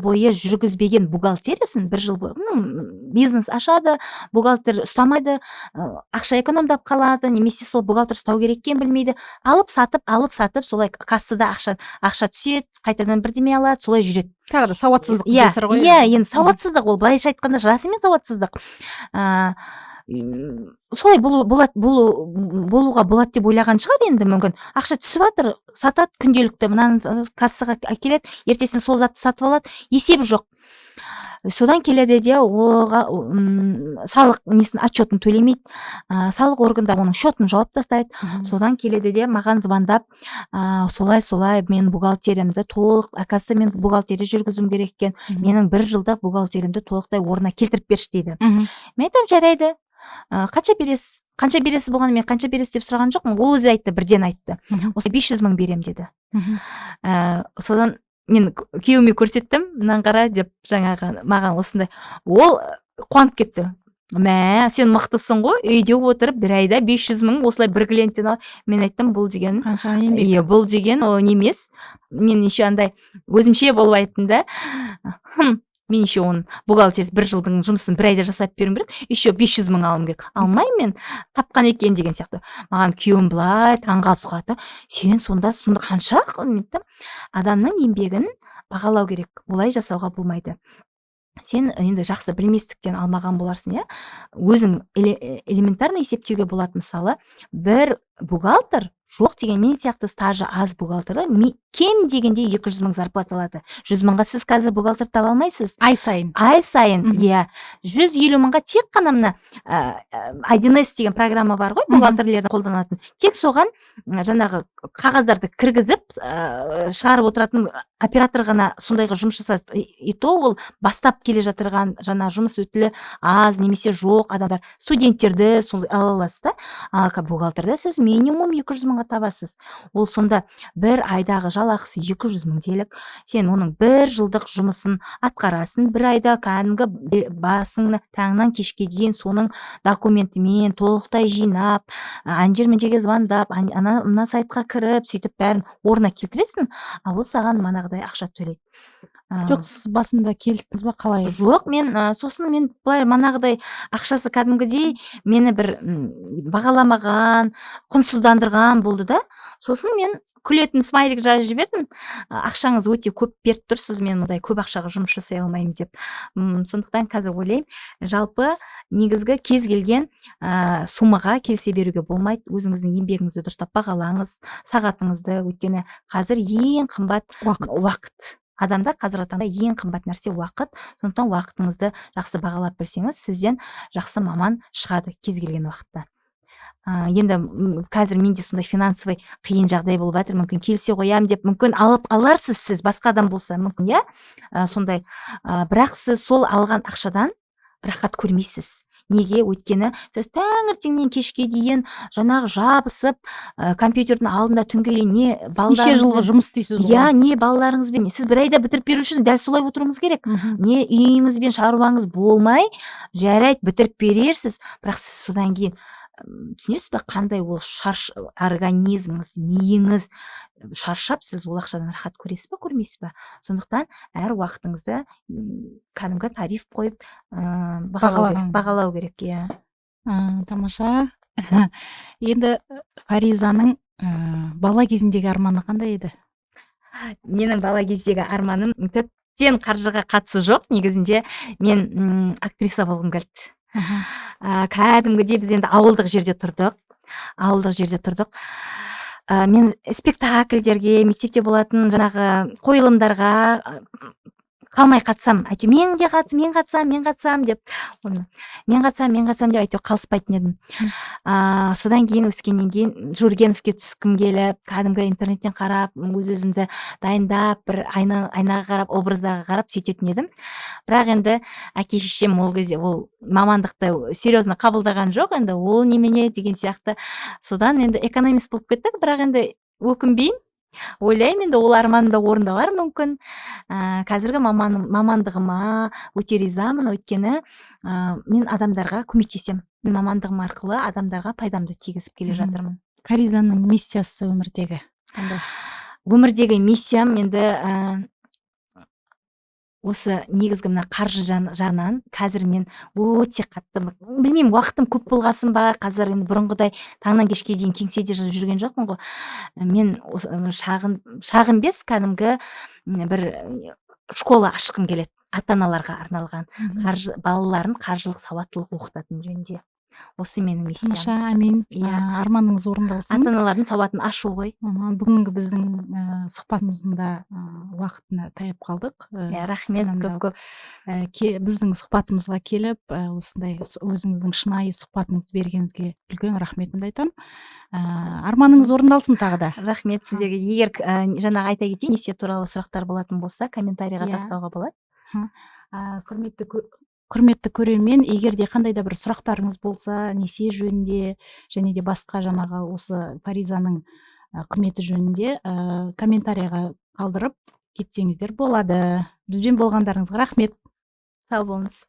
бойы жүргізбеген бухгалтериясын, бір жыл бойы бизнес ашады, бухгалтер ұстамайды, ақша экономдап қалады, немесе сол бухгалтер ұстау керек екенін білмейді, алып сатып, солай кассада ақша түседі, қайтадан бірдеме алады, солай жүреді. Тағы да сауатсыздық дейсіз ғой. Енді сауатсыздық, ол былайша айтқанда рас емес сауатсыздық. Солай болуға болады деп ойлаған шығар енді, мүмкін ақша түсіп жатыр, сатады күнделікті, мынаны кассаға әкеледі, ертесін сол затты сатып алады, есебі жоқ. Содан келеді де салық отчетін төлемейді, салық органдары оның счетін жауып тастайды. Содан келеді де маған звондап, солай мен бухгалтериямды толық, оказывается мен бухгалтерия жүргізуім керек екен, менің бір жылдық бухгалтериямды толықтай орнына келтіріп берші дейді. Мен айтам, жарайды. Қанша бересіз болғаны, мен қанша бересіз деп сұраған жоқпын, ол өзі айтты, бірден айтты. Осы 500 мың берем деді. Содан мен күйеуіме көрсеттім, мынаны қара деп, жаңағы маған осындай, ол қуанып кетті. Сен мықтысың ғой, үйде отырып бір айда 500 мың осылай бір клиенттен ал. Мен айттым, бұл деген бұл деген ол немес. Мен еще андай өзімше болып айттым да. Мен еще оның бухгалтериясы бір жылдың жұмысын бір айда жасап беруім керек, еще 500 мың алым керек. Алмай мен тапқан екен деген сияқты. Маған күйеуім былай таңғалып қалды. Сен сонда қанша? Адамның еңбегін бағалау керек. Олай жасауға болмайды. Сен енді жақсы білместіктен алмаған боларсың, өзің элементарно есептеуге болады. Мысалы, бір бухгалтер жоқ деген мен сияқты стажы аз бухгалтері кем дегенде 200 мың зарплата алады. 100 мыңға сіз қазір бухгалтер таба алмайсыз. Ай сайын, 150 мыңға тек қана мына 1С деген программа бар ғой, бухгалтерлердің қолданатын. Тек соған жаңағы қағаздарды кіргізіп шығарып отыратын оператор ғана сондайға жұмыс жасайды. И то ол бастап келе жатырған жаңа жұмыс өтілі аз немесе жоқ адамдар, студенттерді солай ала аласыз да. Ал бухгалтерда сіз минимум 200 мыңға табасыз. Ол сонда бір айдағы жалақысы 200 мың делік. Сен оның бір жылдық жұмысын атқарасың, бір айда кәдімгі басыңны таңнан кешке дейін соның документімен толықтай жинап, ана звондап, мына сайтқа кіріп, сөйтіп бәрін орнына келтіресің, а ол саған манағыдай ақша төлейді. Жоқ, сіз басында келістіңіз ба, қалай? Жоқ, сосын мен былай манағыдай ақшасы кәдімгідей мені бір бағаламаған, құнсыздандырған болды да. Сосын мен күлетін смайлик жазып жібердім. Ақшаңыз өте көп беріп тұрсыз, мен мұндай көп ақшаға жұмыс жасай алмаймын деп. Сондықтан қазір ойлаймын, жалпы негізгі кез келген суммаға келісе беруге болмайды. Өзіңіздің еңбегіңізді дұрыстап бағалаңыз, сағатыңызды, өйткені қазір ең қымбат уақыт. Адамда қазір ең қымбат нәрсе уақыт. Сондықтан уақытыңызды жақсы бағалап берсеңіз, сізден жақсы маман шығады кез келген уақытта. Енді қазір менде сондай финансовый қиын жағдай болып жатыр, мүмкін келсе қоям деп, мүмкін алып аларсыз сіз, басқа адам болса мүмкін, сондай. Бірақ сіз сол алған ақшадан рахат көрмейсіз. Неге? Өйткені сіз таңертеңнен кешке дейін жаңағы жабысып, компьютердің алдында түнге не неше жылғы жұмыс істейсіз ғой. Не балаларыңызбен, сіз бір айда бітіріп беру үшін дәл солай отыруыңыз керек. Не үйіңізбен шаруаңыз болмай, жарайды бітіріп берерсіз, бірақ сіз содан кейін түсінесіз бе, қандай ол организміңіз, миыңыз шаршап, сіз ол ақшадан рахат көресіз бе, көрмейсіз бе? Сондықтан әр уақытыңызды кәдімгі тариф қойып бағалау керек. Иә. Тамаша. Енді Фаризаның бала кезіндегі арманы қандай еді? Менің бала кездегі арманым тіптен қаржыға қатысы жоқ. Негізінде мен актриса болғым келді. Кәдімгідей біз енді ауылдық жерде тұрдық. Мен спектакльдерге, мектепте болатын жаңағы қойылымдарға қалмай қатсам, әйтеуір мен қатсам деп, мен қатсам деп әйтеуір қалыспайтын едім. Содан кейін өскеннен кейін Жургеновке түскім келіп, кәдімгі интернеттен қарап, өз-өзімді дайындап, бір айнаға қарап, образдағы қарап сөйтетін едім. Бірақ енді әке-шешем ол кезде ол мамандықты серьезно қабылдаған жоқ, енді ол немене деген сияқты. Содан енді экономист болып кеттік, бірақ енді өкінбеймін. Ойлаймын, енді ол арманымда орындалар мүмкін. Қазіргі мамандығыма өте ризамын, өйткені мен адамдарға көмектесем. Мен мамандығым арқылы адамдарға пайдамды тигізіп келе жатырмын. Фаризаның миссиясы өмірдегі қандай? Өмірдегі миссиям енді осы негізгі мына қаржы жағынан қазір мен өте қатты, білмеймін, уақытым көп болғасын ба, қазір енді бұрынғыдай таңнан кешке дейін кеңседе жүрген жоқпын ғой. Мен шағын емес, кәдімгі бір школа ашқым келеді, ата-аналарға арналған, балаларын қаржылық сауаттылық оқытатын жөнінде. Осы менің миссиям. Тамаша, әмин. Арманыңыз орындалсын. Ата-аналардың сауатын ашу ғой. Бүгінгі біздің сұхбатымыздың да уақытына таяп қалдық. Рахмет көп. Біздің сұхбатымызға келіп, осындай өзіңіздің шынайы сұхбатыңызды бергеніңізге үлкен рахметімді айтамын. Арманыңыз орындалсын тағы да. Рахмет сіздерге. Егер жаңағы айта кетейін, несие туралы сұрақтар болатын болса, комментарийға тастауға болады. Құрметті көрермен, егер де қандай да бір сұрақтарыңыз болса, несие жөнінде және де басқа жаңағы осы Фаризаның қызметі жөнінде комментарийға қалдырып кетсеңіздер болады. Бізбен болғандарыңызға рахмет. Сау болыңыз.